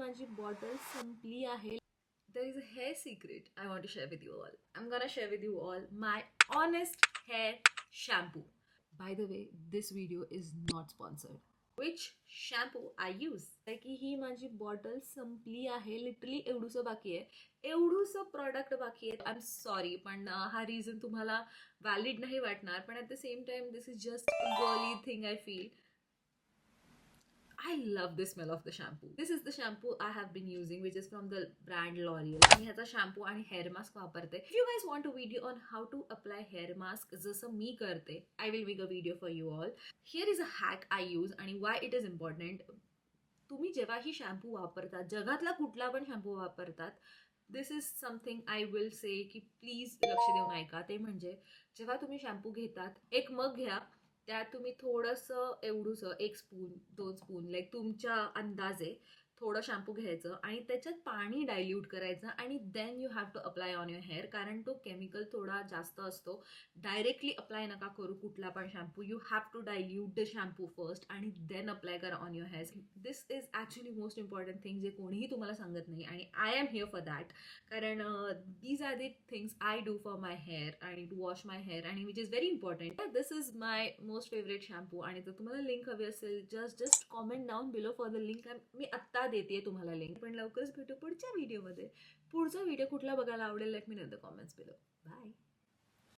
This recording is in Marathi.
माझी बॉटल संपली आहे. There is a hair secret I want to share with you all. I'm gonna share with you all my honest hair shampoo. By the way, this video is not sponsored. Which shampoo I use? की ही माझी बॉटल संपली आहे. लिटरली एवढूसं बाकी आहे, एवढूसं प्रॉडक्ट बाकी आहे. आय एम सॉरी, पण हा रिझन तुम्हाला व्हॅलिड नाही वाटणार, पण at the same time this is just a girly thing I feel. I love the smell of the shampoo. This is the shampoo I have been using, which is from the brand L'Oreal. मी ह्याचा shampoo आणि hair mask वापरते. If you guys want a video on how to apply hair mask जसं मी करते, I will make a video for you all. Here is a hack I use आणि why it is important. तुम्ही जेव्हाही शॅम्पू वापरतात, जगातला कुठला पण शॅम्पू वापरतात, this is something I will say की प्लीज लक्ष देऊन ऐका. ते म्हणजे जेव्हा तुम्ही शॅम्पू घेतात, एक मग घ्या, त्यात तुम्ही थोडंसं एवढूसं 1 स्पून 2 स्पून लाईक तुमच्या अंदाजे थोडं शॅम्पू घ्यायचं आणि त्याच्यात पाणी डायल्यूट करायचं आणि then you have to apply on your hair, कारण तो केमिकल थोडा जास्त असतो. डायरेक्टली अप्लाय नका करू कुठला पण shampoo. You have to dilute the shampoo first आणि देन अप्लाय करा on your hair. This is actually most important thing, जे कोणीही तुम्हाला सांगत नाही आणि I am here for that. कारण these are the things I do for my hair आणि टू वॉश माय हेअर आणि which is very important. This is my most favourite shampoo आणि जर तुम्हाला लिंक हवी असेल, just comment down below for the link. मी आत्ता देते तुम्हाला लिंक. पण लवकरच भेटू पुढच्या व्हिडिओमध्ये. पुढचा व्हिडिओ कुठला बघायला आवडेल, let me know in the comments below. Bye.